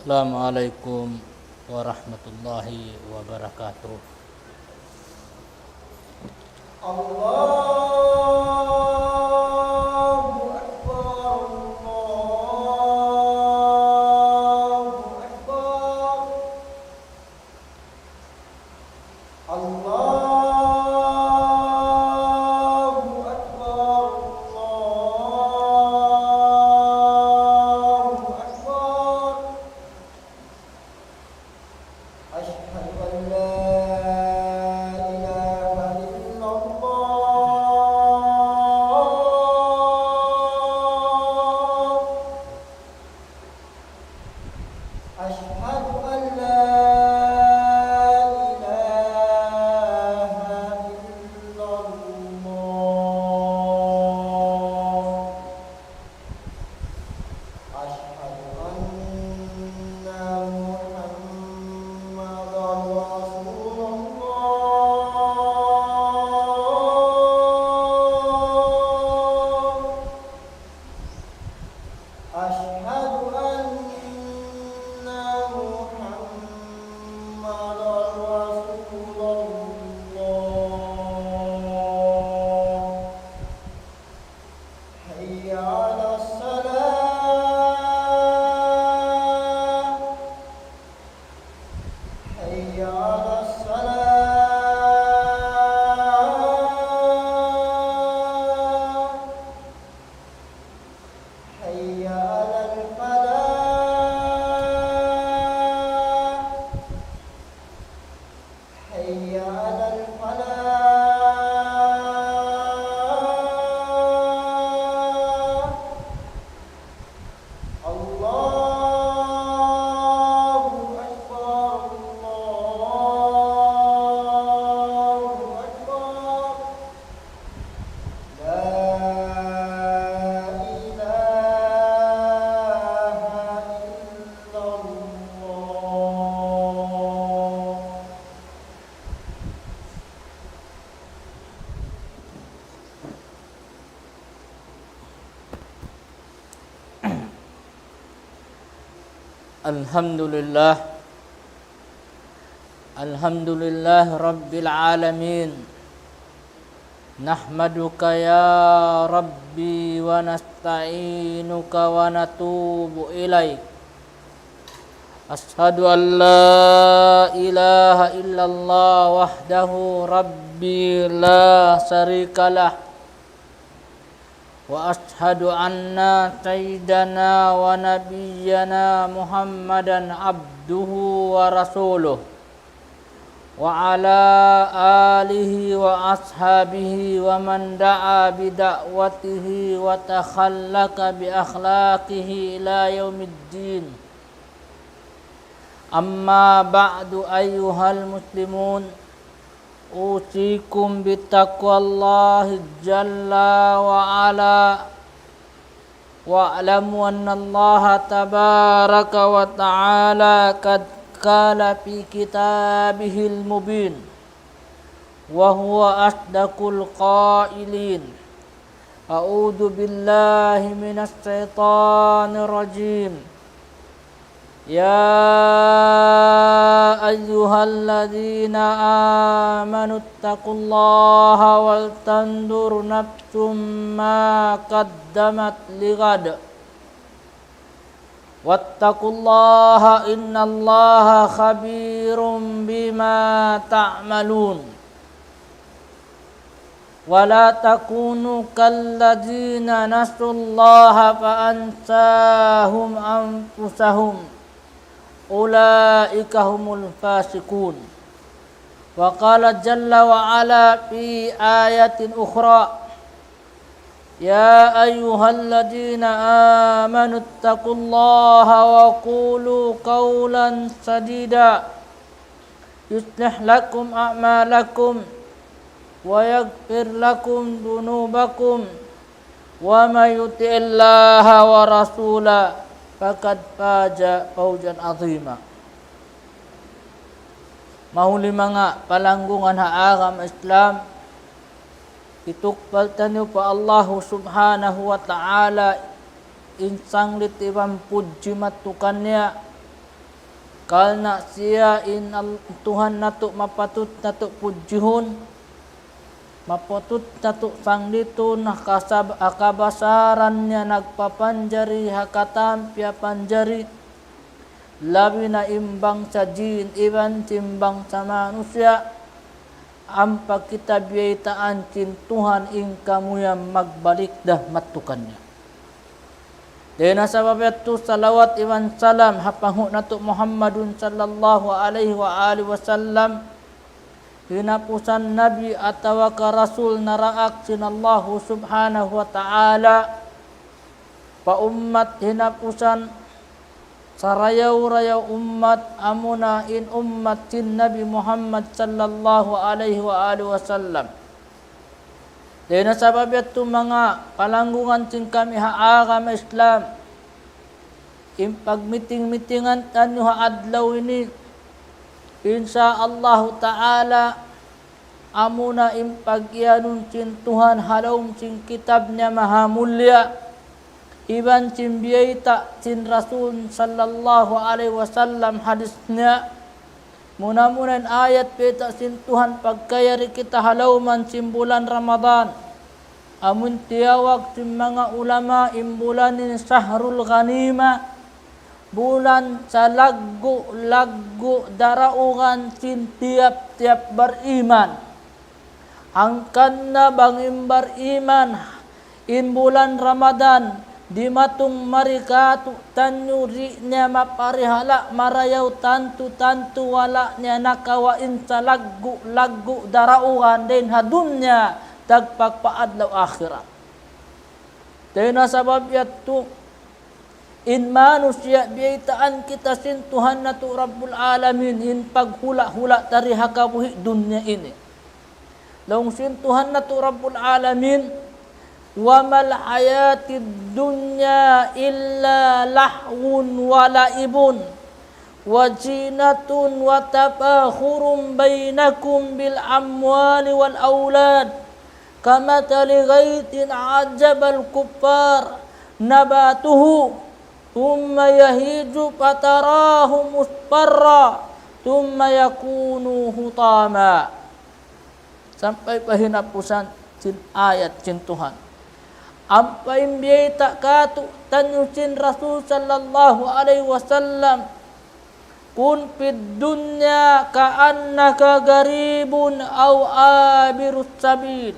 Assalamualaikum warahmatullahi wabarakatuh. Allahu Akbar, Allahu Akbar, Allahu Akbar, Allahu Akbar. Asyhadu an la ilaha illallah. Asyhadu an la ilaha illallah. Asyhadu anna Muhammadan Rasulullah. Asyhadu anna Muhammadan Rasulullah. Hayya 'alas salah. Hayya 'alas salah. Hayya 'alal falah. Hayya 'alal falah. Allahu Akbar, Allahu Akbar. La ilaha illallah. Alhamdulillah Rabbil alamin. Nahmaduka ya Rabbi wa nasta'inuka wa natubu ilaik. Ashhadu an la ilaha illallah wahdahu rabbi la syarikalah. Wa ashhadu anna sayyidana wa nabiyyana Muhammadan abduhu wa rasuluh wa ala alihi wa ashabihi wa man da'a bi da'watihi wa takhallaqa bi akhlaqihi ila yaumiddin. Amma ba'du ayyuhal muslimun, usikum bittaqwallahi jalla wa ala wa'lamu anna Allah tabaraka wa ta'ala qad qala fi kitabihil mubin wa huwa asdaqul qailin. A'udzu billahi minasy syaithanir rajim. يا أيها الذين آمنوا اتقوا الله ولتنظر نفس ما قدمت لغد واتقوا الله إن الله خبير بما تعملون ولا تكونوا كالذين نسوا الله فأنساهم أنفسهم أولئك هم الفاسقون. وقال جل وعلا في آية أخرى يا أيها الذين آمنوا اتقوا الله وقولوا قولا سديدا يصلح لكم أعمالكم ويغفر لكم ذنوبكم ومن يطع الله ورسوله faqad faza fawzan azima. Mahuli mga palanggungan haagam Islam itukbal tanyo pa Allah subhanahu wa ta'ala insang litibang puji matukannya kalna siya Tuhan nato mapatut nato pudyuhon, mapatut nato sangliton akabasaran niya nagpapanjari hakatampya panjari, labi na imbang sa jin iban timbang sa manusia, ang pagkitabiyaitaan kin Tuhan ing kamuyang magbalik dah matukannya. Dena sabab itu salawat iwan salam hapangu nato Muhammadun sallallahu alaihi wa alihi wasallam hinapusan nabi atawa ka rasul naraak sinallahu subhanahu wa ta'ala pa ummat hinapusan sarayaw-rayaw ummat amuna in ummat sin Nabi Muhammad sallallahu alaihi wa alihi wasallam. Dahil sabab ito mga palanggungan sin kami haagam Islam, impagmiting-mitingan tanyo haadlaw ini, insya Allah ta'ala, amuna impagyanun sin Tuhan halawm sin kitab niya mahamulya, iban sin biyayta sin Rasul sallallahu alaihi wasallam hadisnya, munamunan ayat peta sin Tuhan pagkayari kita halawman sin bulan Ramadan. Amun tiyawag sin mga ulama imbulanin sahrul ghanima, bulan sa laggo daraugan sin tiap-tiap beriman. Angkan na bangim beriman in bulan Ramadan, di matung marikatu tanyo ri niya maparihala marayaw tantu wala niya nakawain sa laggo daraugan din hadun niya tagpagpaadlaw akhirat. Dahil na sabab yato in manusia biyaitaan kita sin Tuhan na to Rabbul Alamin in paghula-hula tari hakabuhi dunya ini. Laung sin Tuhan na to Rabbul Alamin wa mal hayatid dunya illa lahwun wa laibun wa jinatun wa tafakhurun bainakum bil amwali wal aulad kamathali ghaitin ajabal kuffar nabatuhu thumma yahiju fatarahu musfarra thumma yakunu hutama. Sampai pahinapusan sin ayat sin Tuhan. Apa imbiyay takatu tanyo sin Rasul sallallahu alaihi wasallam kun fid dunya ka'annaka garibun aw abirus sabil.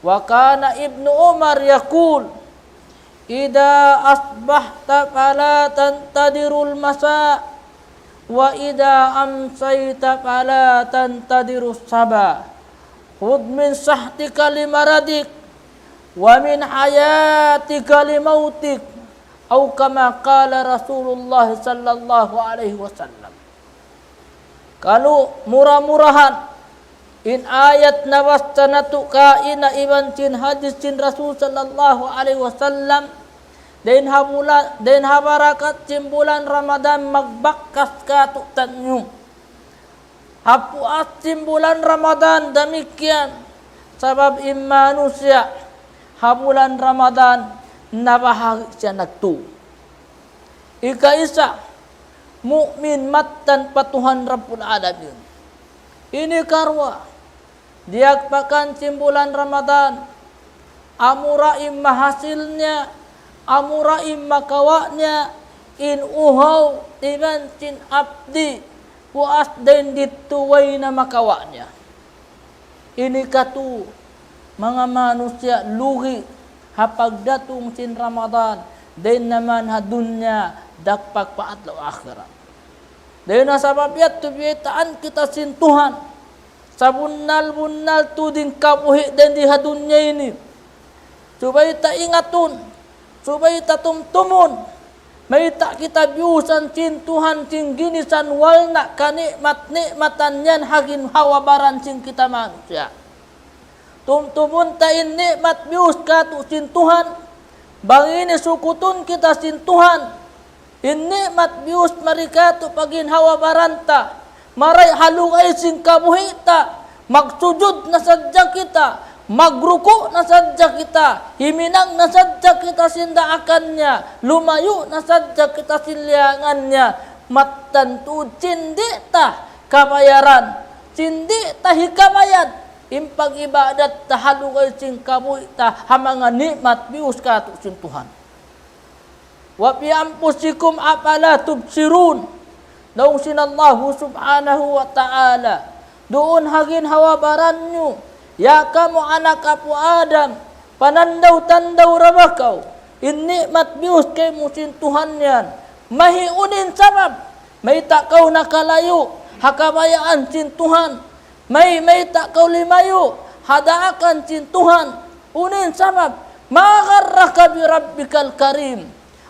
Wa kana Ibnu Umar yaqul idza asbahta fala tantadirul masa wa idza amsayta fala tantadirus sabah. Khudh min sahtika limaradik wa min hayatika limautik atau kama qala Rasulullah sallallahu alaihi wasallam. Kalau murah-murahan in ayat nawastanatu kaina iban cin hadis cin Rasul sallallahu alaihi wasallam den habarakat cin bulan Ramadan magbakkas ka tanyo. Hapuas cin bulan Ramadan demikian sabab manusia habulan Ramadan nabahagi siya nagtu. Ika-isa mukmin matan patuhan Rabbul Alamin. Ini karwa diagpakan bulan Ramadan, amuraim mahasilnya, amuraim makawanya, in uhaw iban cin abdi puas den dituway na makawanya. Ini katu mga manusia lugi hapagdatong sin Ramadan den naman hadunya dakpak paadlaw akhirat. Dahil na sabab yato biyaitaan kita sin Tuhan sa bunal tuding kabuhi den di hadunya ini. Subay ta ingatun, subay ta tumtumun, may ta kita biusan sin Tuhan sin ginisan walna kanikmat-nikmatan yan hagin hawabaran sin kita manusia. Tumtumun ta in nikmat bius katu sin Tuhan, bangini sukutun kita sin Tuhan. In nikmat bius marikatu pagin hawabaranta, maray halungay sin kabuhita, magsujud na sadya kita, magruko na sadya kita, himinang na sadya kita sindaakannya, lumayo na sadya kita sinliangannya, matan tu cindi ta kabayaran, cindi ta hikabayad, impag ibadat ta halugay sing kabuy ta hamanga nikmat bius ka tu sin Tuhan. Wa fi anfusikum afala tubsirun. Daw sinallahu subhanahu wa ta'ala, doon hagin hawabaran nyo, ya kamu anak apu Adam, panandaw-tandaw rabakaw, innikmat bius kay musin Tuhan yan, mahiunin sabab, may takaw nakalayo, hakabayaan sin Tuhan, may takaw limayo, hadaakan sin Tuhan, unin sabab, magarraka bi rabbikal karim,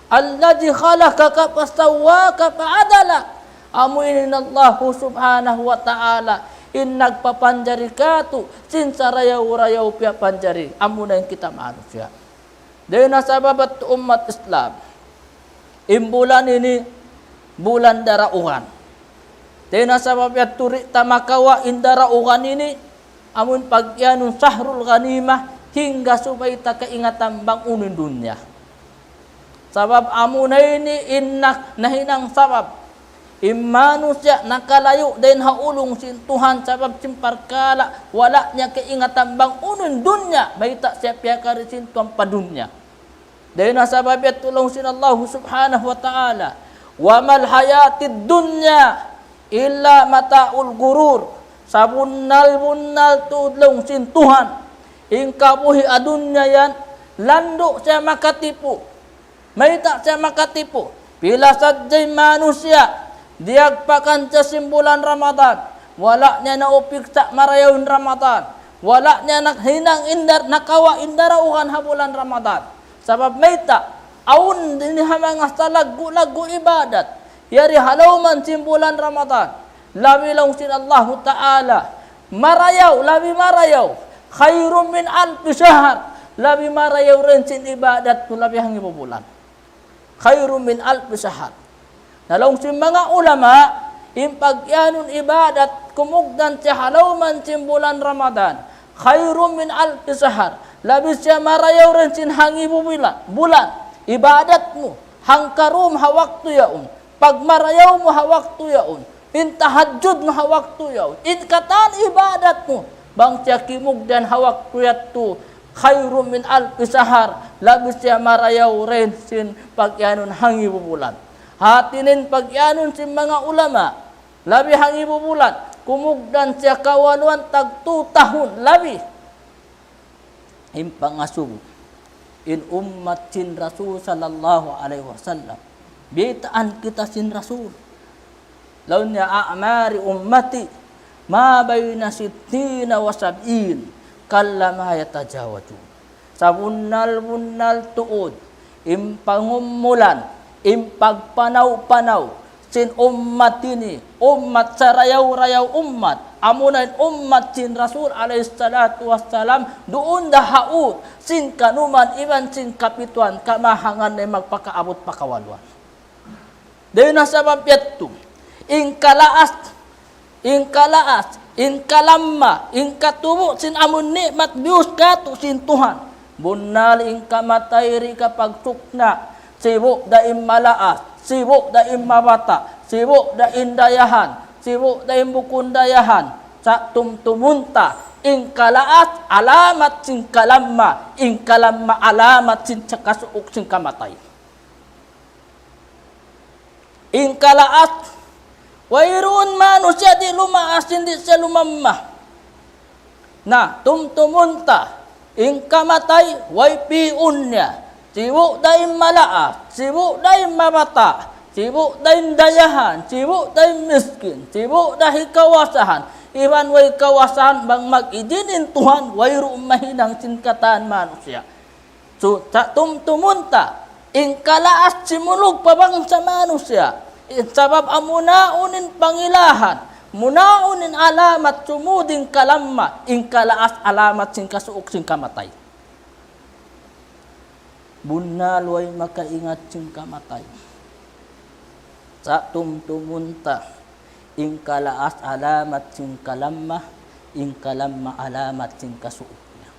alladhi khalaqaka fasawwaka fa'adala. Amuinin Allah subhanahu wa ta'ala, in nagpapanjari ka tu, sinsa rayaw-rayaw piya panjari, amo na yung kita manusia. Dahil nasa babat umat Islam, imbulan ini, bulan darauhan. Dahil nasa babat turi tamakawa indarauhan ini, amun pagyanun sahrul ghanimah, hingga sumaita kaingatan bang unin dunya. Sabab amo na ini, innak nahinang sabab, manusia nakalayo din haulong sin Tuhan sabab simparkala wala niya kaingatan bang unun dunya baita siya piyakari sin Tuhan padunya. Dahil nasabab at tulong sin Allah subhanahu wa ta'ala, wa mal hayatid dunya illa mataul gurur, sabunnal tulong sin Tuhan ingkabuhi adunya yan lando siya makatipu, baita siya makatipu pila sadyay manusia diagpakan sa simbulan Ramadan, wala niya naupik sa marayawin Ramadan, wala niya hinang indar, nakawa indarauhan habulan Ramadan. Sabab mayta, aun din hamang lagu ibadat, yari halauman simbulan Ramadan, labi lang sin Allah Ta'ala, labi marayaw, khairum min alfi syahr, labi marayaw rin sin ibadat, labi hangi bulan. Khairum min alfi syahr. Nalong si mga ulama, impagyanun ibadat, kumugdan siya halauman simbulan Ramadan, khairum min alfi sahar, labis siya marayaw rin sin hangi bulan, ibadat mo, hangkarum hawaktu yaun, pag marayaw mo hawaktu yaun, intahadjud mo hawaktu yaun, inkatan ibadat mo, bang siya kimugdan hawaktu yatu, khairum min alfi sahar, labis siya marayaw rin sin pagyanun hangi bulan. Hatinin pagyanon si mga ulama, labi hangi bubulan, kumugdan siya kawaluan tag 2 tahun, labi. Impangasubo, in ummat sin Rasul sallallahu alaihi wasallam, bitaan kita sin Rasul. Laun niya a'mari ummati, ma bayna 60 wa 70, kallama yatajawaju. Sabunnal tuod, impangumulan, impagpanaw-panaw sin ummat ini, ummat sa rayaw-rayaw ummat, amunan ummat sin Rasul alayhi salatu wassalam, doon dahaud sin kanuman iban sin kapituan kamahangan na magpakaabot pakawaluan. Dahil nasabab yato, ingkalaas, ingkalamma, ingkatubo sin amun nikmat bius kato sin Tuhan, bunal ingkamatay ri kapag sukna, sibuk daim malaas, sibuk daim mabata, sibuk daim dayahan, sibuk daim bukundayahan, sa tumtumunta, ingkalaas alamat sing kalamma, ingkalamma alamat sing kasuok sing kamatay. Ingkalaas, wayroon manusia di lumaas, hindi siya lumamma. Na tumtumunta, ingkamatay, way piun niya, sibuk daim malaas, sibuk daim mabata, sibuk daim dayahan, sibuk daim miskin, sibuk dahi kawasahan, iban way kawasahan bang mag-idinin Tuhan, way rumahinang sinkatan manusia. So, sa tumtumunta, ingkalaas simulog pabang sa manusia, sabab amunaunin pangilahan, munaunin alamat sumuding kalamma, ingkalaas alamat sing kasuok sing kamatay. Bunal way makaingat sing kamatay. Sa tumtumunta, ingkalaas alamat sing kalamma, ingkalamma alamat sing kasuoknya.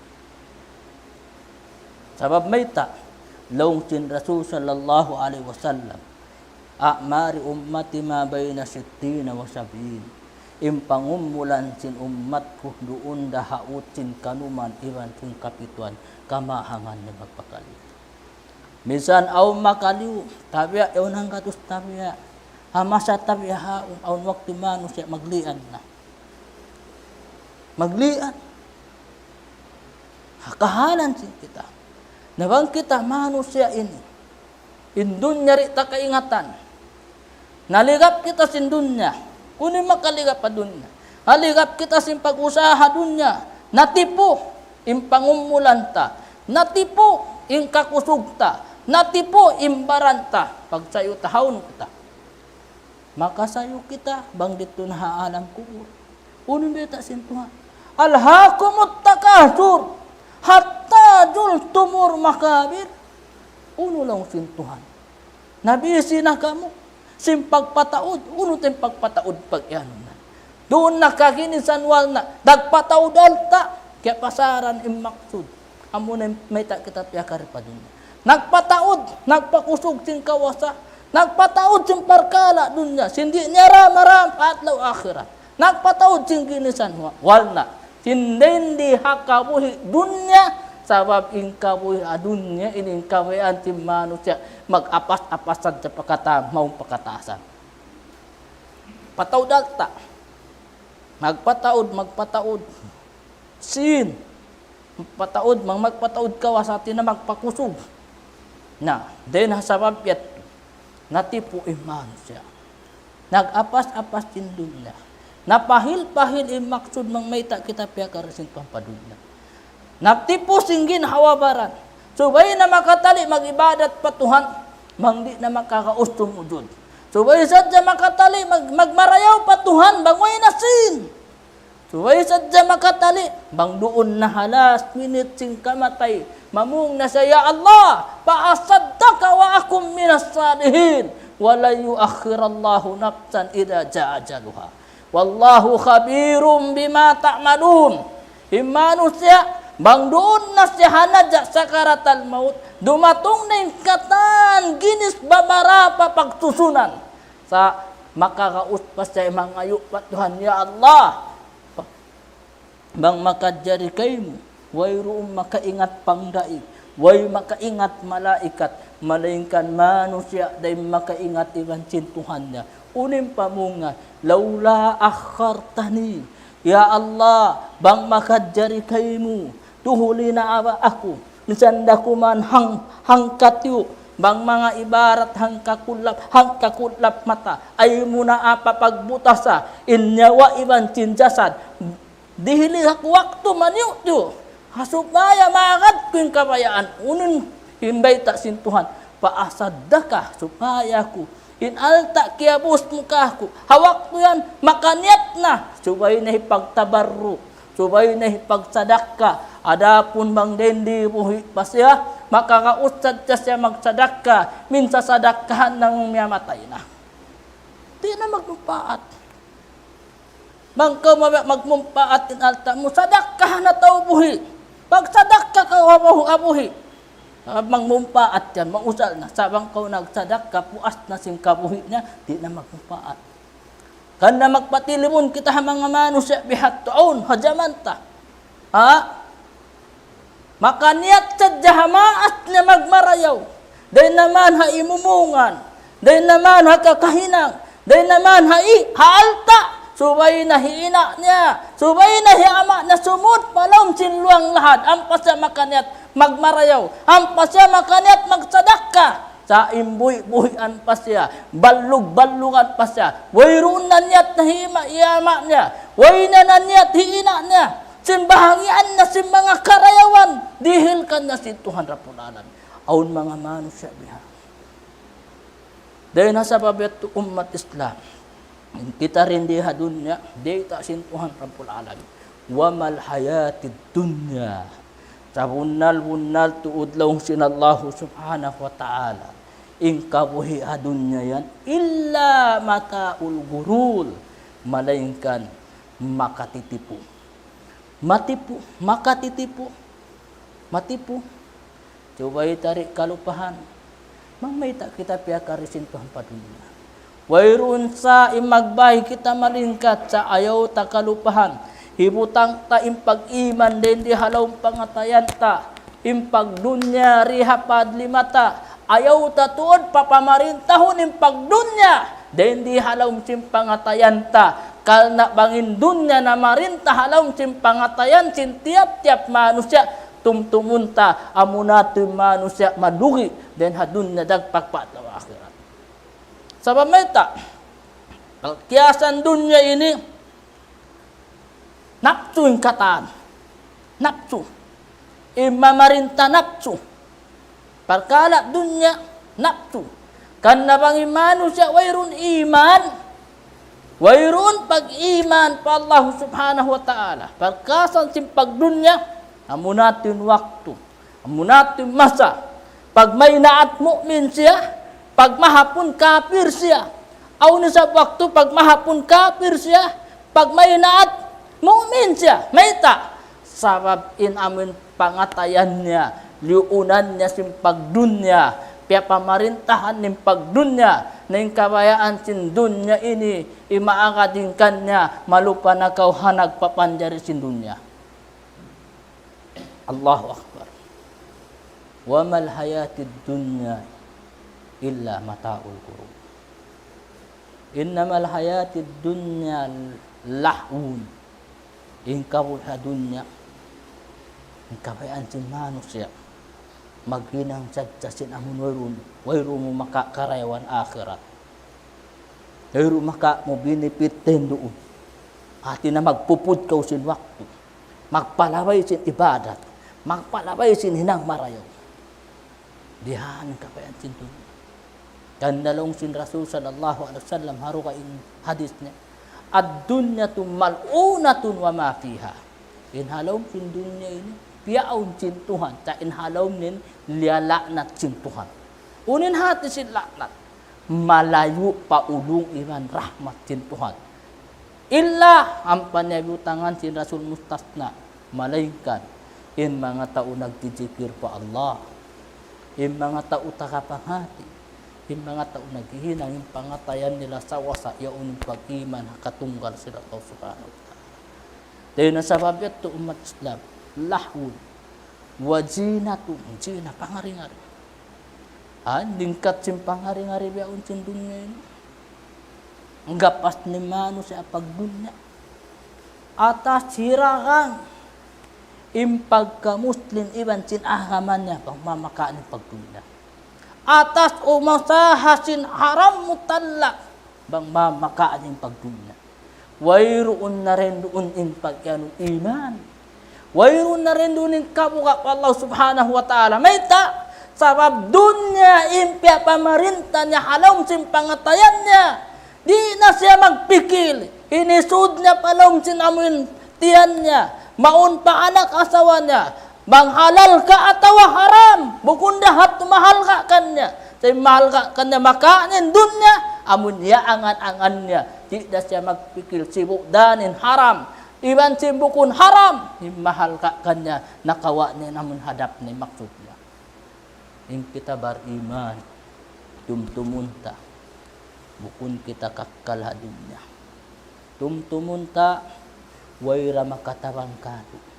Sabab mayta, laung sin Rasul sallallahu alaihi wasallam, a'mari ummati ma bayna sittina wa sab'in. Impangumulan sin umatku doon dahaut sin kanuman iwan sin kapituan kamahangan na magpakali. Minsan aw makaliw, tabiya yaw nang katus tabiya. Hamasa tabiya haun aun waktu manusia maglian na. Maglian. Kahanan sin kita. Nabang kita manusia ini. Indun nyari tak keingatan. Naligap kita sin dunya. Kunin makaligap pa dunya. Haligap kita sin pag-usaha dunya. Natipo impangumulan ta. Natipo ingkakusugta. Natipo imbaranta. Pag sayo tahawon kita. Maka sayo kita bang dito na alam kubur. Kunin beta sin Tuhan. Alhaakumut takasur. Hatta jultumur makabir. Uno lang sin Tuhan. Nabisi na kamu. Simpagpataod. Uno tayong pagpataod pag-iano na. Doon nakakinisan wal na. Dagpataod alta. Kaya pasaran imaksud. Amo na may tak kita piyakari pa doon. Nagpataod. Nagpakusog sin kawasa. Nagpataod sin parkala doon niya. Sindi niya ram atlaw akhirat. Nagpataod sin kinisan wal na. Hindi hakabuhi dunya sabab ingkabuhi adunya iningkabuhi anti manusia mag-apas-apasan sa pakata maung pakatasan. Pataud alta. Magpataod. Sin. Magpataod kawasati na magpakusog. Na, then sabab yat natipo manusia. Nag-apas-apas din dunya. Napahil-pahil maksud mang may tak kita piyakarasin pampadunya. Naptipo singgin hawabaran. Subay na makatali mag-ibadat pa Tuhan, mangdi na makakaustom udod. Subay sadya makatali magmarayaw pa Tuhan, bangoy na sin. Subay sadya makatali, bang doon na halas, minit sing kamatay, mamung na siya, Ya Allah, paasaddaka wa akum minas salihin, wala yuakhirallahu nafsan idha ja'ajaluha. Wallahu khabirum bima ta'malun. Manusia bang doon na siya hanadya sakaratal maut. Dumatong na yung katan ginis babara pa pagtusunan. Sa makakaus pa siya mangayo pa Tuhan, Ya Allah. Bang makadjari kayo mo. Way roong makaingat pangdaig. Way makaingat malaikat. Malaingkan manusia day makaingat iban Tuhan niya. Unim pamunga, laula akhartani, Ya Allah, bang makadjari kaymu, tuhuli na aba ako, nisanda kuman hangkatyo, bang mga ibarat hangkakulap mata, ay muna apa pagbutasa, inyawa iban cinjasad, dihili ako waktu maniyo, hasupaya makad ko yung kabayaan, unin himbay tak sin Tuhan, paasadaka supaya ko, inalta kiabos mukahku. Hawak ko yan, makanyat na. Subay na hipagtabarro. Subay na hipagsadaka. Adapun bang dendi buhi pa siya, makakausad siya magsadaka. Minsa sadakahan nang miyamatay na. Di na magmumpaat. Bangka magmumpaat inalta mo, sadakahan na tao buhi. Pag sadaka ka abuhi. Mangmumpaat yan, mausal na. Sabang kau nagsadak ka, puas na sing kabuhi niya, di na magmumpaat. Kanda magpatilimon kita mga manusia bihat taon, hajamanta. Makaniat sa jahamaat na magmarayaw. Dahil naman ha imumungan. Dahil naman ha kakahinang. Dahil naman ha haalta. Subay na hiina niya. Subay na hiama na sumut palom sinluang lahat. Ampas sa makaniat magmarayaw. Ampas siya makaniat magsadaka. Sa imbuhi-buhian pa siya. Balug-balugan pa siya. Wayroon na niyat na hiyama niya. Way na niyat hiina niya. Simbahangian na si mga karayawan. Dihil ka na si Tuhan Rapunanan. Aun mga manusia biha. Dahil nasa babet umat Islam. Kita rin diha dunya. Dahil ta si Tuhan Rapunanan. Wamal hayatid dunya. Sa bunal tuudlaw sinallahu subhanahu wa ta'ala. Ingkabuhi adunya yan. Illa mataul gurul. Malaingkan makatitipu. Makatitipu. Matipu. Coba tarik kalupahan. Mang may tak kita piyakarisin Tuhan pa dunya. Wayroon sa imagbahi kita malingkat sa ayaw ta kalupahan. Hibutang ta impag-iman din di halaw pangatayan ta. Impagdunya rihapad limata. Ayaw ta tuod papamarintahon impagdunya. Den di halaw simpangatayan ta. Kalna bangin dunya na marinta halaw simpangatayan tiap-tiap manusia. Tumtumunta amunati manusia madugi. Den hadunya dagpagpataw akhirat. Sabab meta, kiasan dunya ini napsu yung kataan. Napsu. Imamarinta napsu. Perkala dunya napsu. Karena bang manusia wairun iman. Wairun pag-iman pa Allah subhanahu wa ta'ala. Perkasan simpag dunya, amunatin waktu. Amunatin masa. Pag may naat mu'min siya, pag mahapon kafir siya. Aw ni sa waktu pag mahapon kafir siya, pag may naat mu'min siya. Mayta. Sabab in amin pangatayan niya, liunan niya simpag dunya, pia pamarintahan ning pagdunya, ning kabayaan sin dunya ini, imaakadingkan niya, malupa na kau hanag papanjari sin dunya. Allahu Akbar. Wa mal hayatid dunya illa mata'ul ghurur. Innamal hayatid dunya lahun. Ingkaw sa dunya, ingkabayaan sin manusia, magginang sadsasin amun wayroon mo makakarayawan akhirat. Wayroon maka mo binipitin doon. Ati na magpupud ka sin waktu, magpalaway sin ibadat, magpalaway sin hinang marayaw. Dihan kabayaan sin dunya. Kandalong sin Rasul sallallahu alaihi wasallam haru ka in hadis niya. Ad-dunyatu mal'unatun wa ma fiha. Inhalaw sin dunya ini piaun sin Tuhan. Ta inhalaw nin lialaknat sin Tuhan. Unin hati sin laknat. Malayu paulung iman rahmat sin Tuhan. Illa ang panyabutangan sin Rasul mustasna. Malaikat. In mga tao nagtijikir pa Allah. In mga tao takapanghati. Yung mga tao naghihinang yung pangatayan nila sa wasa yung pag-iman katunggal sila Allah subhanahu wa ta'ala. Dahil nasabab ito umat Islam, lahun, wajinatun, jina, pangari-ngari. Dingkat sim pangari-ngari biyaun sin dunya ini. Ang gapas ni mano sa pagdunya. Atas sirakan, impagka muslim iban sin ahaman niya, pangmamakaan ng pagdunya. Atas umasahasin haram mutallak bang mamakaan yung pagdunya. Wayroon na rin doon in pagyanong iman. Wayroon na rin doon in kabuka pa Allah subhanahu wa ta'ala. Mayta, sabab dunya impya pamarinta niya halawm sin pangatayan niya. Di na siya magpikil. Inisud niya palawm sin amin tiyan niya. Maun pa anak asawa niya. Bang halal ka atawa haram. Bukun dahat mahal ka kanya. Say mahal ka kanya makanin dunya. Amun niya angan-angan niya. Di na siya magpikil sibuk danin haram. Iban sibukun haram. Mahal ka kanya. Nakawa niya namun hadap ni maksud niya. Ing kita bariman. Tumtumunta. Bukun kita kakal dunya. Tumtumunta. Wayra makatawang kado.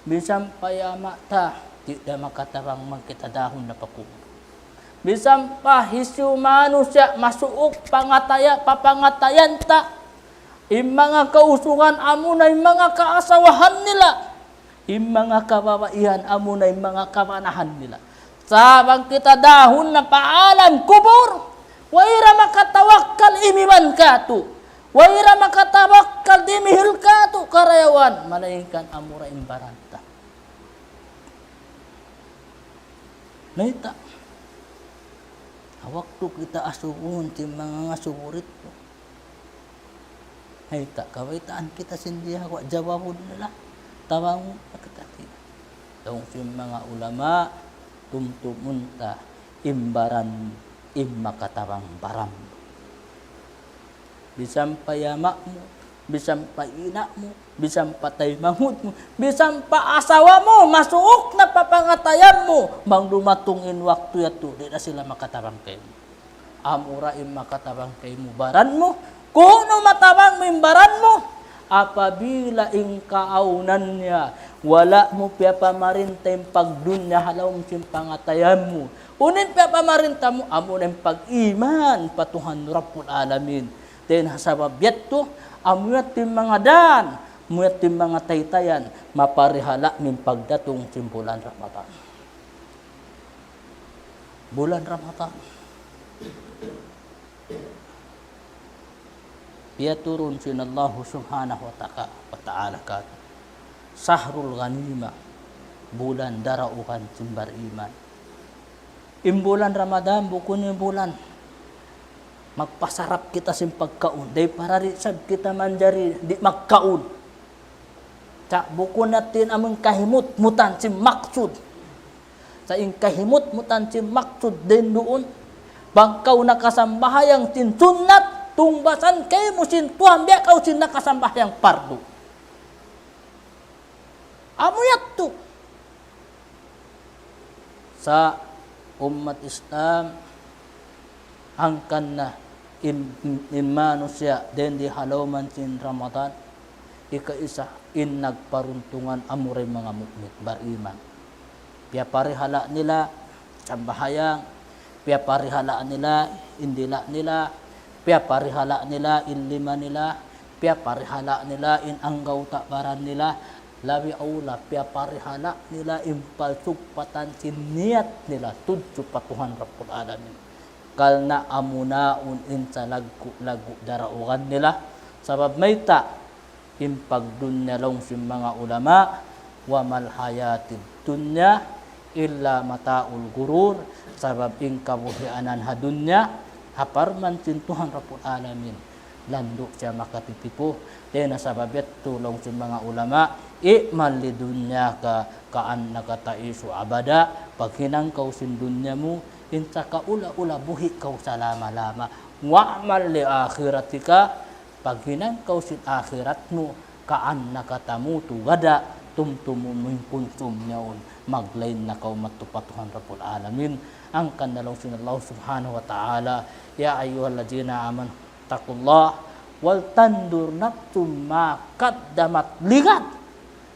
Bisam payama ta, tidak makatarang magkita dahon na pakulo. Bisam pa hisyu manusia masuok papangatayan ta. Yung mga kausungan amo na yung mga kaasawahan nila. Yung mga kababaihan amo na yung mga kamanahan nila. Sabang kita dahon na paalam kubur, wayra makatawakkal imiman katu. Wayra makatawakkal dimihil katu karayawan. Malaykan amura imbaranta. Naita. Waktu kita asuhun ti mga ngasuburit ko. Naita. Kawaitaan kita sindiha ko. Jawabun nila. Tawang pagkatati. Tawang si mga ulama. Tumtumunta. Imbaran. Immakatawang baram. Bisam payamak mo, bisam paina mo, bisam patay manghud mo, bisam pa asawa mo, masuok na papangatayan mo, bang dumatungin waktu yato, di na sila makatarang kayo. amura makatabang kay mubaran mo. Kuno matabang mimbaran mo, apabila ingkaunan niya, wala mo piya pamarinta yung pagdunya halaw mo siyang pangatayan mo. Unin piya pamarinta mo, amo na yung pag-iman, patuhan Rabbul Alamin. Then hasabab yato, amuyat yung mga dan, amuyat yung mga taytayan, maparihala min pagdatong simbulan Ramadan. Bulan Ramadan. Piaturun sinallahu subhanahu wa ta'ala kat sahrul ghanima bulan daraukan simbar iman. Imbulan Ramadan bukun yung bulan magpasarap kita sim pagkaon day para risab kita manjari di magkaon. Sa bukun natin among kahimut mutan sim maksud. Sa ing kahimut mutan sim maksud din doon bangkaw nakasambahayang tin sunnat tungbasan kay mo sin tuhan biya kau sin nakasambahyang pardo. Amuyat to. Sa umat Islam angkan na manusia den di halaman sin Ramadan ika-isa in nagparuntungan amuray mga mukmit bariman. Piya parihala nila sambahayang, piya parihala nila indila nila, piya parihala nila in lima nila, piya parihala nila in anggaw takbaran nila, labi aula piya parihala nila in palsugpatan siniyat nila tudso patuhan Rabbul Alamin. Kalna amunaun in sa lagu daraugan nila, sabab may ta in pagdunya long sim mga ulama, wa mal hayatid dunya illa mataul gurur, sabab in kabuhianan hadunya haparman sin Tuhan Rabbul Alamin landuk siya makatitipo. Dahil nasababit tulong sin mga ulama i'mal li dunya ka kaan nakataisu abada, pag hinang kau sin dunya mo insa ka ula-ula buhi kau sa lama-lama. Wa'mal li akhiratika, pag hinang kau sin akhirat mo kaan nakatamutu gada tumtumun mo kunsum niyaon maglain na kau matupatuhan Rabbul Alamin. Ang kanalong sinallahu subhanahu wa ta'ala, ya ayyuhalladzina amanu taqullah wal tandur nafsum ma qaddamat ligat.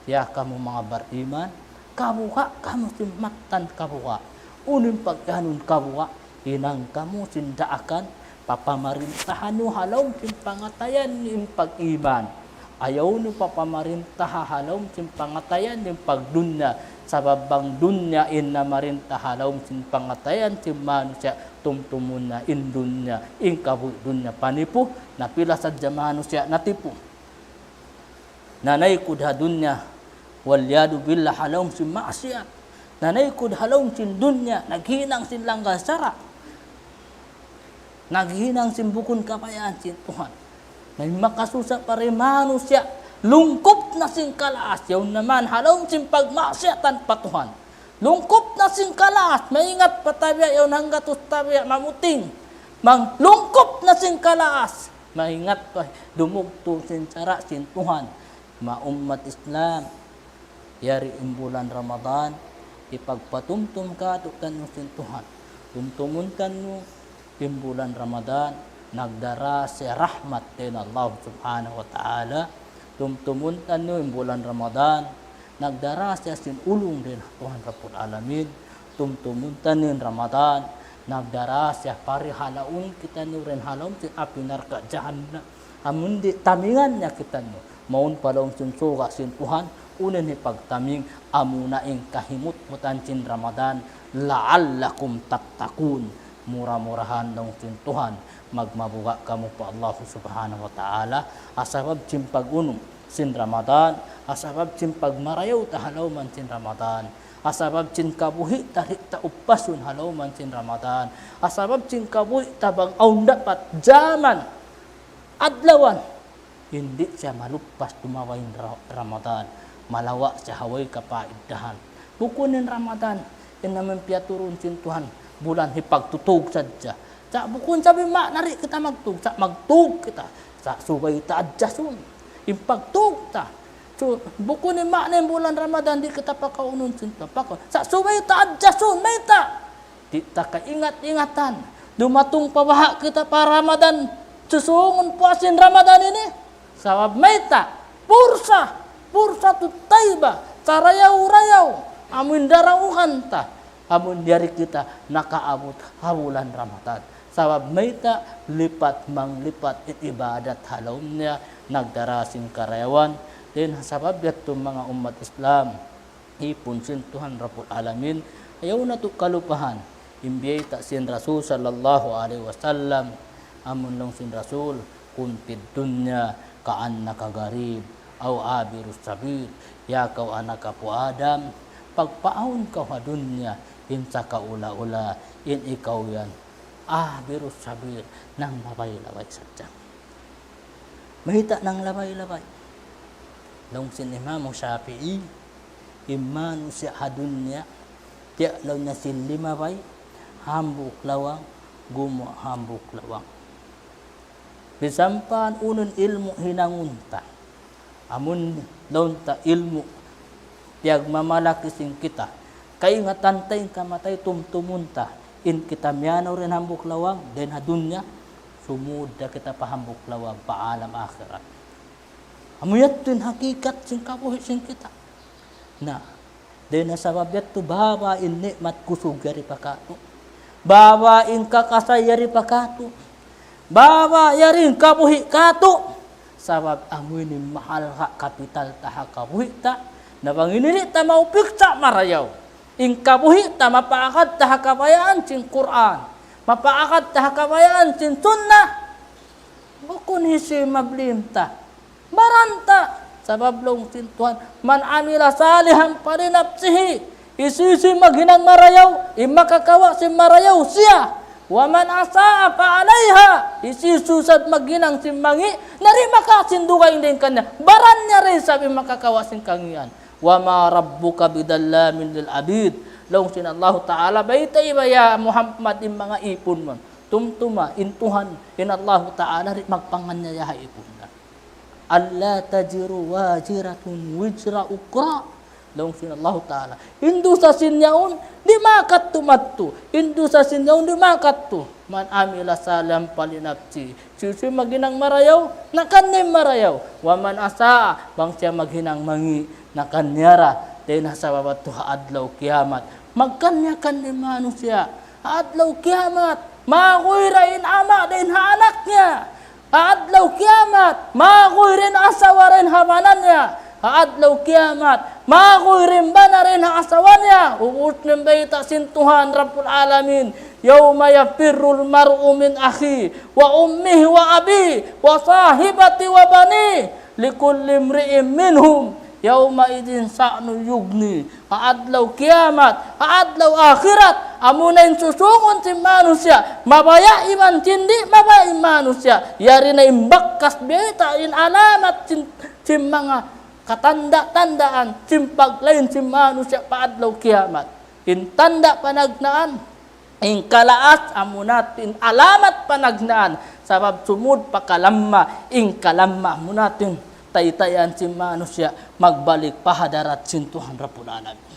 Ya kamu mga bariman, kabuka kamu simatan kabuka. Unin pagkanun kabuka, inang kamu sindaakan papamarintahan no halaw sim pangatayan nim pag-iman. Ayaw no papamarintaha halaw sim pangatayan nim pagdunya. Sababang dunya in na marinta halaw sim pangatayan sim manusia tumtumun na in dunya in kabu dunya panipu napila sadya manusia natipu. Nanay kud hadunya wal yadu billah halaw sim maksiat. Nanay kud halaw sim dunya naghinang sin langga sara. Naghinang sim bukun kapayaan sin Tuhan. May makasusa pare manusia lungkop na sing kalaas, yaw naman halong sing pagmasyatan patuhan. Lungkop na sing kalaas, maingat patabya yaw hanggatos tabya mamuting. Mang lungkop na sing kalaas, maingat pa dumugto sin sara sin Tuhan. Maummat Islam, yari imbulan Ramadan, ipagpatumtum ka tukan mo sin Tuhan. Tumtumun kan mo imbulan Ramadan, nagdara si rahmat din Allah subhanahu wa ta'ala. Tumtumuntan nyo yung bulan Ramadan, nagdara siya sin ulong din Tuhan Rabbul Alamin. Tumtumuntan nyo yung Ramadan, nagdara siya pari halaung kita nyo rin halaung sin apinarka jahan na amundi tamingan niya kita nyo. Maun palaung sin suga sin Tuhan, unin ipagtaming amunaing kahimut mutan sin Ramadan, la'allakum taktakun, murah-murahan daw sin Tuhan. Magmabuga kamu pa Allah subhanahu wa ta'ala asabab simpag unong sin Ramadan, asabab simpag marayaw ta halaw man sin Ramadan, asabab sin kabuhi tarik ta upasun halaw man sin Ramadan, asabab sin kabuhi tabang aun dapat zaman adlawan hindi siya malupas tumawain Ramadan, malawa siya haway kapaiddahan. Bukunin Ramadan inaman piaturun sin Tuhan bulan hipagtutog sadya. Sa bukun sabi nari kita magtug, sa magtug kita, sa subay ta adjasun, impagtug ta. So bukun ni makna bulan Ramadan di kita pakaunon sinta pakon. Sa subay ta adjasun may ta. Di ta kaingat-ingatan. dumatong pabaha kita pa Ramadan, susungon puasin Ramadan ini. Sabab maita, pursa tutayba, carayaw-rayaw, amun darauhan ta, amun dari kita nakaabot bulan Ramadan. Sabab maita lipat manglipat ibadat halawnya nagdarasing karayawan. Din sabab yato mga umat Islam, ipunsin Tuhan Rabbul Alamin, ayaw na to kalupahan. Imbiyay ta sin Rasul sallallahu alaihi wasallam, amun long sin Rasul, kuntid dunya kaan nakagarib, aw abirus sabit, ya kau anak kapu Adam, pagpaon kau ha dunya, in sa kaula-ula, in ikaw yan, abirus sabit, nang labay-labay sadya. Mahita nang labay-labay. Long sin Imam Syafi'i, imanu si hadunya, tiyak law na sin limabay, hambuk lawang, gumo hambuk lawang. Bisampan unun ilmu hinangunta, amun launta ilmu, tiyak mamalaki sing kita, kay nga tantay kamatay tumtumunta, in kita miyanaw rin hambuk lawang, den hadunya, sumuda kita pahambuk lawang, paalam akhirat. Amuyat din hakikat sing kabuhi sing kita. Na, din sabab yato bawa in nikmat kusog yari pakato. Bawa in kakasay yari pakato. Bawa yarin kabuhi kato. Sabab amoy ni mahal ha kapital taha kabuhi ta. Nabanginili ta maupiksa marayaw. In kabuhi ta mapaakad taha kabayaan sing Quran. Mapaakad taha kabayaan sing sunnah. Bukun hisi mablim ta. Baranta sabab long sintuhan man amila salihan parinapsihi isisi maghinang marayaw imakakawa si marayaw siya wa man asaa pa alaiha isisusad maghinang si mangi narima ka sindugay din kanya baran niya rin sabi makakawa sin kangian wa ma rabbuka bidallamin lil abid long sin Allah Ta'ala baytay ya Muhammad in mga ipon man tumtuma intuhan in Allah Ta'ala rin magpanganya ya ipon Allah tajiru wajiratun wijra ukra. Long sin Allah Ta'ala. Hindu sa sinyaon, di makat tumattu. Hindu sa sinyaon, di makat tu. Man amila salam palinapsi. Sisi maghinang marayaw, nakanim marayaw. Waman asa, bang siya maghinang mangi, nakanyara. Dahil sa babat to haadlaw kiamat. Magkanyakan ni manusia. Haadlaw kiamat. Makuirain ama din ha anak niya. Haadlaw kiamat, makoy rin asawa rin hamananya. Haadlaw kiamat, makoy rin ba na rin asawa niya. Uut ng bayta sintuhan Rabbul Alamin. Yawma yafirrul mar'u min akhi, wa ummihi wa abi, wa sahibati wa bani. Likulli imri'in minhum, yawma idin sa'nu yugni. Haadlaw kiamat, haadlaw akhirat. Amunain susungon si manusia, mabaya iman tindi, mabaya manusia. Yari na imbakkas beta in alamat si mga katanda-tandaan, simpaglain si manusia paadlaw kiamat. In tanda panagnaan, in kalaas amunatin alamat panagnaan, sabab sumud pakalamma, in kalamma amunatin taytayan si manusia magbalik pahadarat sintuhan Rabbul Alamin.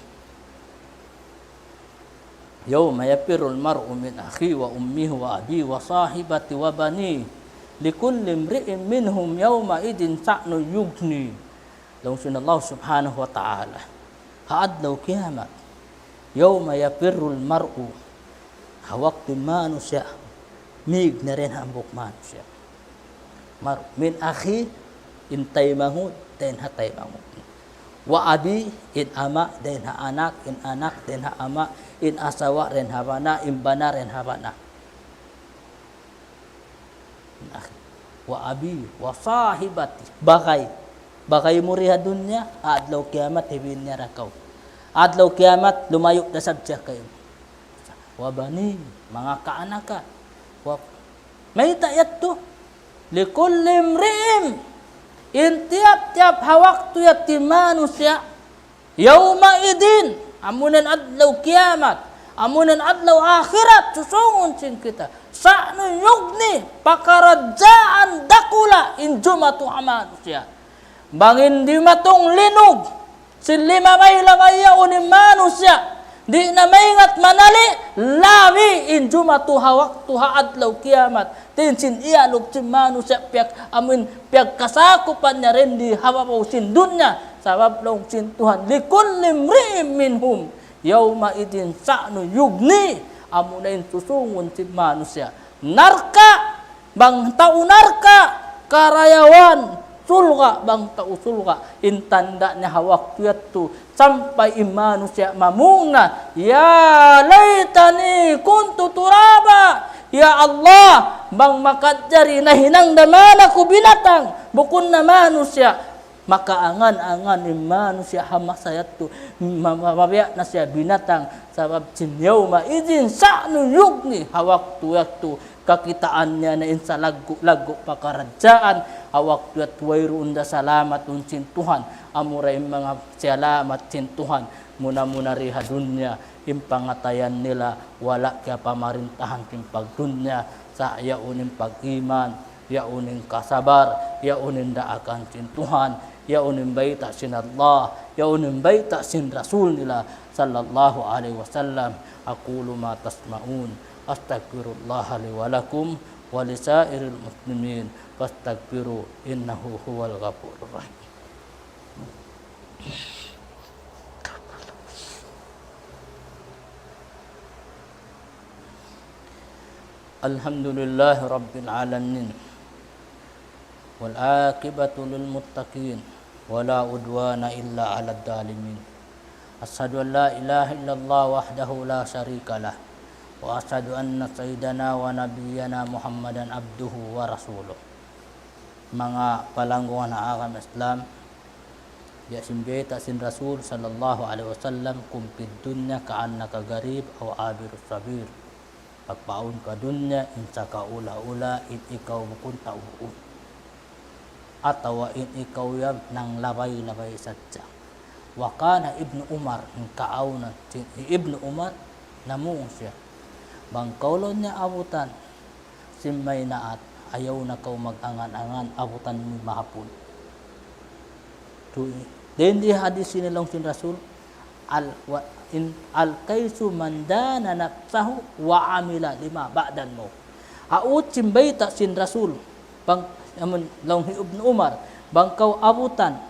Yawma yafirrul mar'u min akhi wa ummihi wa abi wa sahibati wa bani likulli imri'in minhum yawma idin sa'nu yugni. Long sin Allah subhanahu wa ta'ala haadlaw kiamat yawma yafirrul mar'u hawakti manusia mig na rin hambok manusia mar'u min akhi intay mahud ten hatay mahud wa abi in ama den ha anak in anak den ha ama in asawa ren habana in bana ren habana wa abi wa sahibati bagay muriha dunya adlaw kiamat hibin niya rakaw adlaw kiamat lumayo na sabja kayo wa bani mga kaanaka wa may tayat to likulli imri'in in tiap-tiap hawaktu yati manusia yauma idin amunan adlaw kiamat amunan adlaw akhirat susungon sin kita sa'nu yugni pakarajaan dakula in jumatu manusia bangin di matong linog sin lima may lamaya unin manusia Di na maingat manali, lawi in jumatu hawak tuha adlaw kiamat. Tinsin ialog si manusia piak amin piak kasakupan niya rin di hawapaw sin dunya. Sabab long sin Tuhan. Likul limri'im minhum. Yawma idin sa'nu yugni. Amunain susungun si manusia. Narka. Bang tau narka. Karayawan. Sulga bang tau sulga intanda nya hawak tu sampai manusia mamungna ya laitani kuntu turaba ya Allah bang makajari na hinangdaman ako binatang bukun na manusia maka angan-angan manusia hamasayat tu mabiyak na siya binatang sabab sinyaw maizin sa'nu yugni hawak tu kakitaannya na insa lagu pakarajaan awak tuat wairu unda salamat uncin Tuhan amuray mga salamat sin Tuhan muna riha dunya impangatayan nila wala kaya pamarintahan ting pagdunya sa yaunin pag-iman yaunin kasabar yaunin daakan sin Tuhan yaunin baita sin Allah yaunin baita sin Rasul nila sallallahu alaihi wasallam aqulu ma tasma'un Astaghfirullah li wa lakum wa lisairil muslimin fastaghfiru innahu huwal ghafurur rahim. Alhamdulillah rabbil alamin wal aqibatu lil muttaqin wala udwana illa 'alad zalimin. Asyhadu an la ilaha illallah wahdahu la syarikalah wa asyhadu anna sayyidana wa nabiyyana Muhammadan abduhu wa rasuluh. Mga palanggungan na akam Islam ya simbeta sin Rasul sallallahu alaihi wasallam kumpid dunya ka'annaka garib aw abirus sabir. Pagpaun ka dunya insa ka ula-ula in ikaw bukun tauun atawa in ikaw yab nang labay-labay sadya. Wa kana Ibnu Umar kaauna Ibnu Umar namung siya bangkaulon niya abutan simay naat ayaw na kau mag-angan-angan abutan mo mahapon. Then di hadis sinilong sin Rasul al-kaisu mandana nafsahu wa amila lima ba'dan mo. Aut simbayta sin Rasul bang long Ibnu Umar bangkaw abutan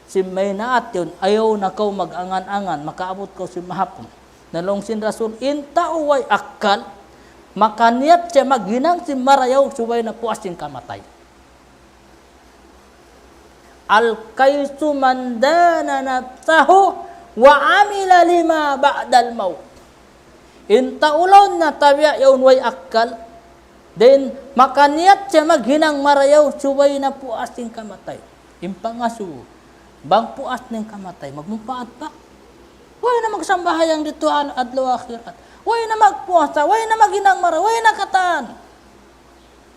simay naat yun ayaw na kau mag-angan-angan makaabot kau si mahapon. Nalong sin Rasul inta uway akal maka niat siya maghinang si marayaw subay na puas yung kamatay. Al-kaisu mandana nafsahu wa amila lima ba'dal maut. Inta ulon na tabiya yun way akal then maka niat siya maghinang marayaw subay na puas yung kamatay. Impangasu bang puas ng kamatay magmupaat pa. Way na magsambahayang dito adlaw akhirat. Way na magpuasa, way na maghinang mara, way na kataan.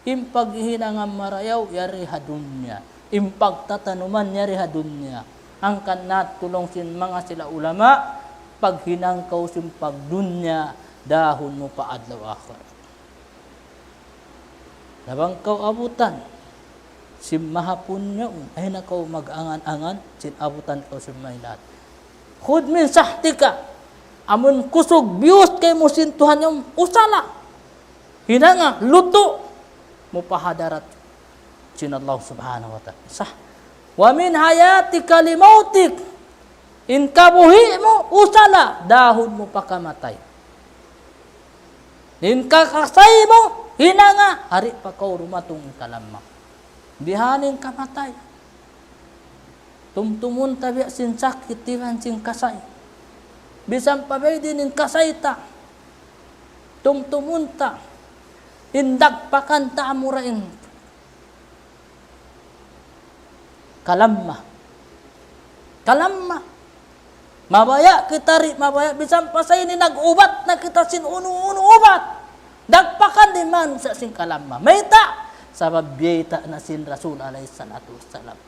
Impaghinang marayaw yari hadunya. Impagtatanuman yari hadunya. Ang kanat tulong sin mga sila ulama paghinang kau sim pagdunya dahon mo pa adlaw akhirat. Labang kau abutan sim mahapon nyo ay na kau mag-angan-angan sin abutan kau sim maynat. Khud min sahtika amun kusog bius kay mo sin Tuhan yung usala hinanga luto mo pahadarat sin Allah subhanahu wa ta'ala sah wa min hayatika limautik in kabuhi mo usala dahon mo pakamatay in kakasay mo hinanga hari pa kau rumatong kalamma bihaning kamatay tumtumun tabi sin sakit timan sin kasay. Bisang pabay din in kasay ta. Tumtumun ta. Indag pakan ta amurain. Kalamma. Kalamma. Mabaya kita mabaya bisang pasay ni nag-ubat na kita sin uno ubat. Dagpakan di man sa sin kalamma. Mayta sabab biyeta na sin Rasul alaihi salatu wassalam.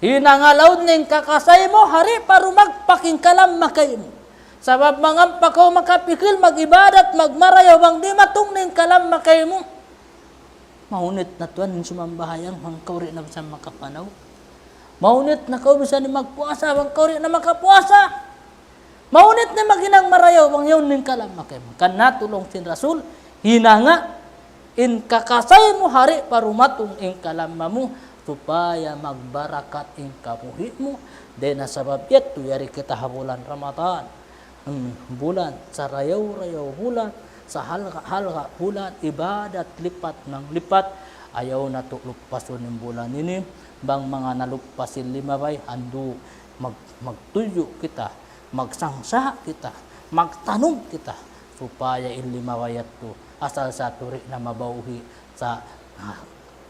Hinangalaw ning kakasay mo, hari paru magpaking kalam makay mo. Sabab mga pakaw makapikil, mag-ibadat, magmarayaw, bang di matong ning kalam makay mo. Mahunit na tuwan, sumambahayang, mangkawri na sa makapanaw. Maunit na kau bisa ni magpuasa, bang kau rin na makapuasa. Maunit na maginang marayaw, bang yun ning kalam makim. Kan natulong sin Rasul, hinanga, in kakasay mo hari parumatong in kalama mo, supaya magbarakat in kamuhi mo. Then nasabab ito, yari kita bulan Ramadan. Bulan, sa rayaw-rayaw bulan, sa halga bulan, ibadat lipat ng lipat. Ayaw na to lupason ng bulan ini. Bang mga nalupasin limabay, ando magtuyo kita, magsangsa kita, magtanong kita, supaya in limawayat to, asal sa turi na mabauhi sa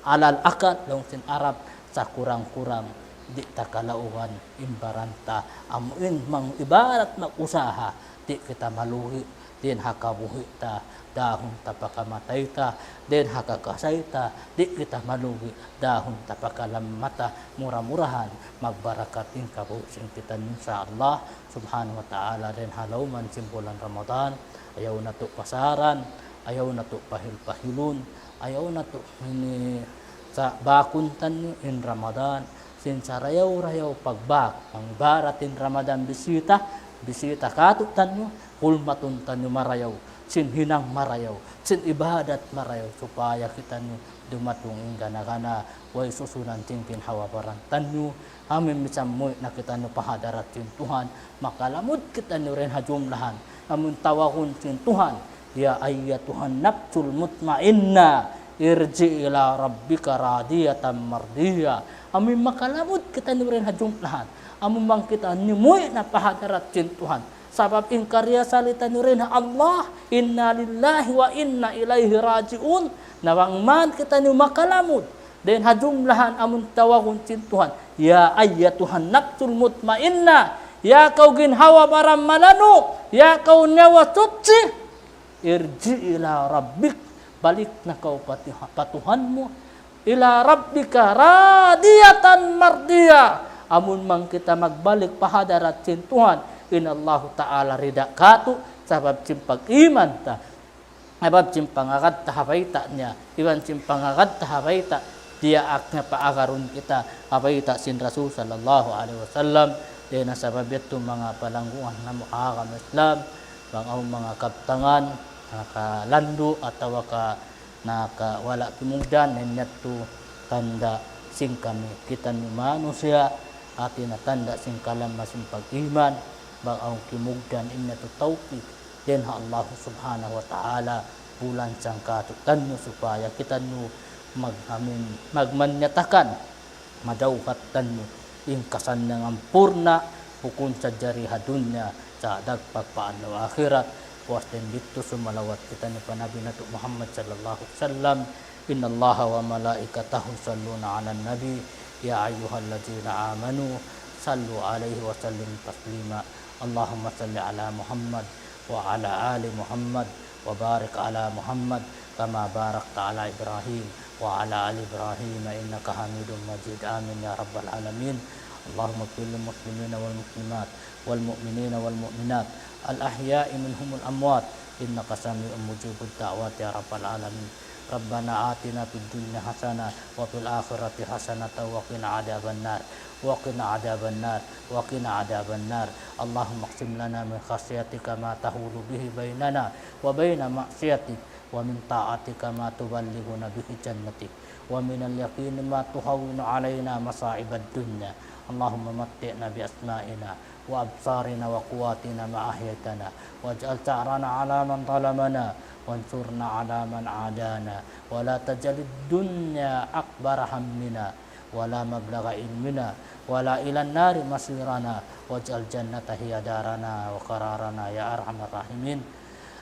alal akal, longsin Arab, sa kurang-kurang, di takalauhan, imbaranta, amuin mang ibarat mag-usaha, di kita maluhi, din hakabuhi ta, dahon tapakamatay ta, din hakakasay ta, di kita maluhi, dahon tapakalamata, murah-murahan, magbarakatin kabusin kita sa Allah subhanahu wa ta'ala, din halauman simpulan Ramadan, ayaw na to pasaran, ayaw na to pahil-pahilun, ayaw na to ini sa bakuntan nyo in Ramadan, sinsa rayaw-rayaw pagbak, ang baratin Ramadan bisita katutan nyo, kulmatuntan nyo marayaw, sin hinang marayaw, sin ibadat marayaw, supaya kita nyo dumatungin gana-gana, way susunan tingkin hawabarantan nyo, amin misamoy na kita nyo pahadarat sin Tuhan, makalamod kita nyo rin hajumlahan, amin tawakun sin Tuhan, ya ayyatuhan nafsul mutmainna, irji ila rabbika radiyatan mardiya, amin makalamod kita nyo rin hajumlahan, amin bang kita nyo moy na pahadarat sin Tuhan, sabab in karya salita nyo rin Allah, inna lillahi wa inna ilaihi rajiun, nawang man kita nyo makalamod, then hajumlahan amun tawagun sin Tuhan, ya ayyatuhan nafsul mutmainna, ya kau ginhawa baram malano, ya kau nyawa suci, irji ila rabbik, balik na kau patuhanmu, ila rabbika radiyatan mardiya, amun mang kita magbalik pahadarat sin Tuhan, inallahu ta'ala rida katu, sabab simpag iman ta, sabab simpangagad tahabayta niya, iwan simpangagad tahabayta, dia aknya paagarun kita, habayta sin Rasul sallallahu alaihi wasallam, din sabab ito mga palangguan na mukhakam Islam, bang ang mga kaptangan, nakalandu, atawa ka nakawala kimugdan, ninyat to tanda sing kami, kita ni manusia, atin na tanda sing kalam masimpag iman, bang ang kimugdan inna to tawfiq, din ha Allah subhanahu wa ta'ala, bulan sang katutan nyo, supaya kita nyo magmanyatakan, madawhatan nyo, ingkasan ng ampurna, pukun sa jariha dunya, sa dagpagpaan ng akhirat, puas din dito sumalawat kita ni Panabi nato Muhammad sallallahu alaihi wasallam, inna Allah wa malaikatahu salluna ala nabi, ya ayyuhalladzina amanu, sallu alaihi wa sallim taslima, Allahumma salli ala Muhammad wa ala ali Muhammad wa barik ala Muhammad kama barakta ala Ibrahim wa ala ali Ibrahim innaka Hamidum Majid, amin ya rabbal alamin. Allahumma ighfir lil muslimina wal muslimat wal mu'minina wal mu'minat al ahya'i minhumul amwat innaka sami'un mujibud da'wat ya rabbal alamin. Rabbana atina fid dunya hasanah wa fil akhirati hasanah wa qina adzabannar wa qina adzabannar wa qina adzabannar. Allahumma qsim lana min khasyatika ma tahulu bihi bainana wa baina ma'siyatik, wa min ta'atika ma tuballighuna bihi jannatik, wa min al-yaqini ma tuhawwinu alaina masa'ibad dunya. Allahumma matti'na bi asma'ina wa absarina wa quwwatina ma ahyaytana waj'al ta'rana ala man zalamana wansurna ala man adana wa la tajalid dunya akbar hammina wa la mablagha ilmina wa la ilan nari masirana waj'al jannata hiya darana wa qararana ya arhamar rahimin.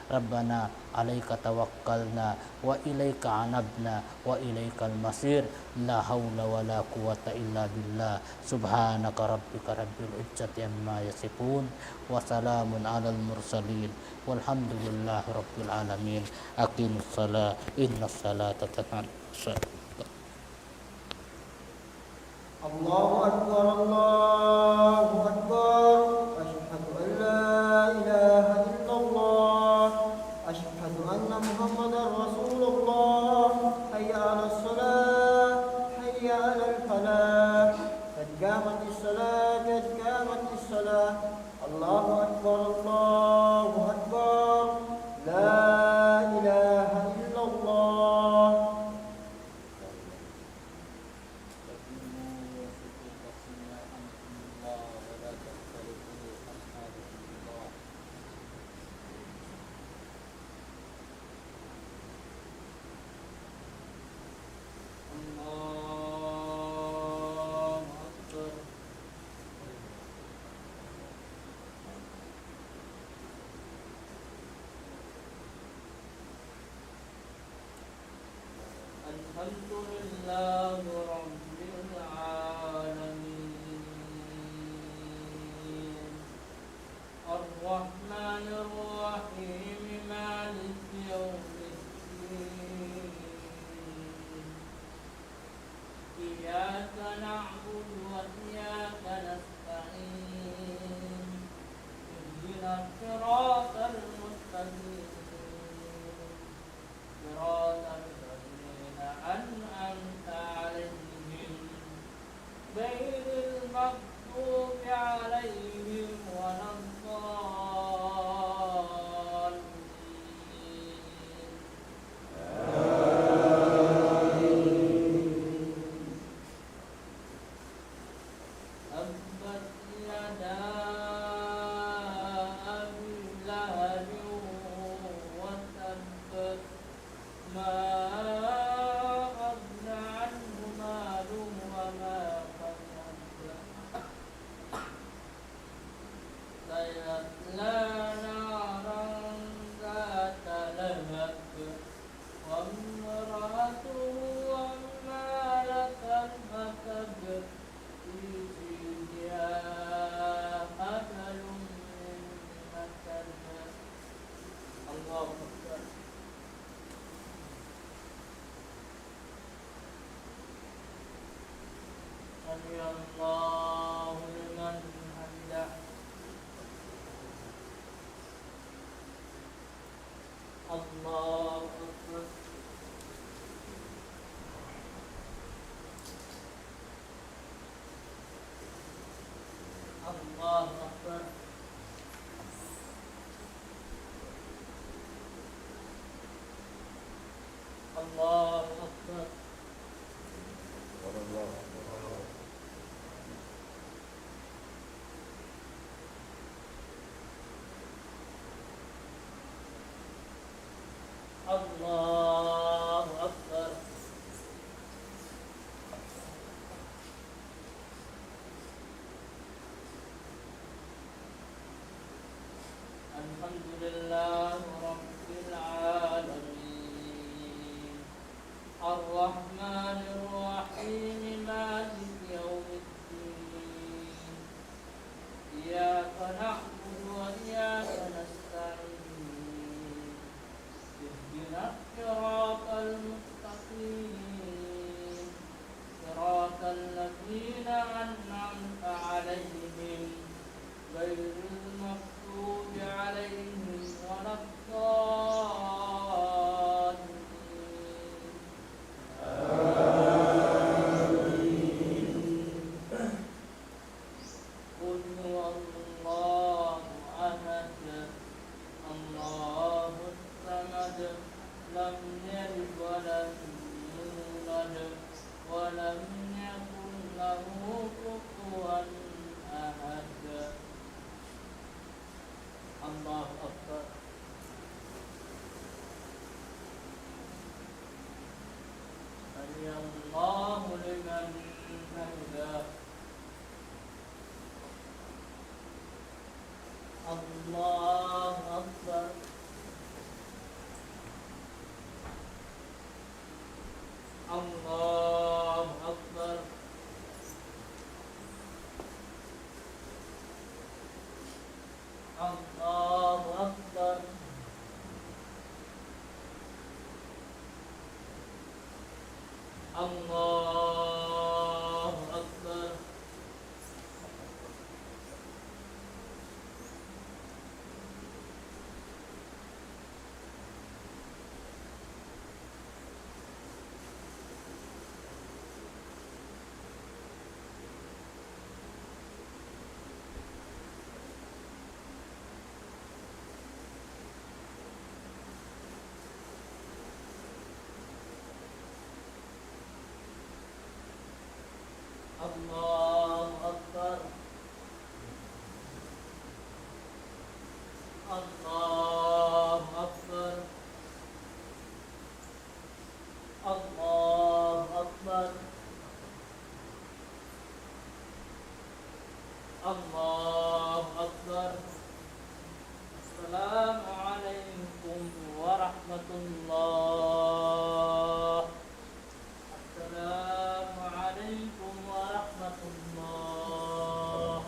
Rabbana alaika tawakkalna wa ilaika anabna wa ilaikal masir, la hawla wa la quwata illa billah, subhanaka rabbika rabbil izzati amma yasifun wa salamun alal mursalin walhamdulillahi rabbil alamin. Aqimus salat, innas salata tanha Allahu akbar, Allahu akbar, asyhadu an la ilaha illallah, asyhadu anna Muhammadar Rasulullah, hayya 'alas salah, hayya 'alal falah, qad الله أكبر الله أكبر لا إله إلا الله. الحمد لله رب العالمين الرحمن الرحيم مالك يوم الدين إياك نعبد وإياك نستعين اهدنا الصراط المستقيم صراط الذين أنعمت عليهم غير المغضوب عليهم ولا الضالين. تبت يدا أبي لهب وتب ما أغنى عنه ماله وما كسب سيصلى نارا ذات لهب وامرأته حمالة الحطب في جيدها حبل من مسد. الله أكبر. سمع الله لمن حمده. الله أكبر. الله أكبر. الله أكبر. الله أكبر. الحمد لله رب العالمين الرحمن الرحيم مالك يوم الدين إياك نعبد وإياك نستعين اهدنا الصراط المستقيم صراط الذين أنعمت عليهم غير المغضوب عليهم ولا الضالين. قل هو الله أحد الله الصمد لم يلد ولم يولد ولم يكن له كفوا أحد. الله أكبر. سمع الله لمن حمده. الله أكبر. الله أكبر. الله أكبر. الله أكبر. الله أكبر الله أكبر الله أكبر السلام عليكم ورحمة الله السلام عليكم ورحمة الله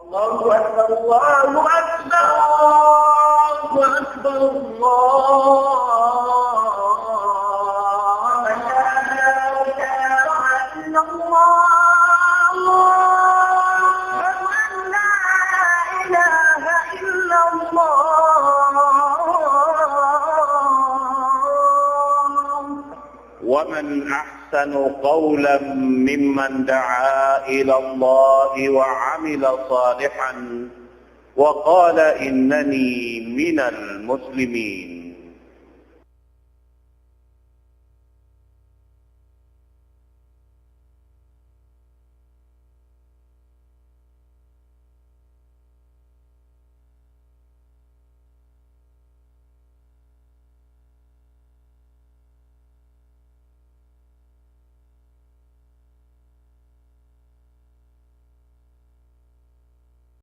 الله أكبر الله أكبر الله أكبر الله لا إله إلا الله لا إله إلا الله ومن أحسن قولا ممن دعا إلى الله وعمل صالحا وقال إنني من المسلمين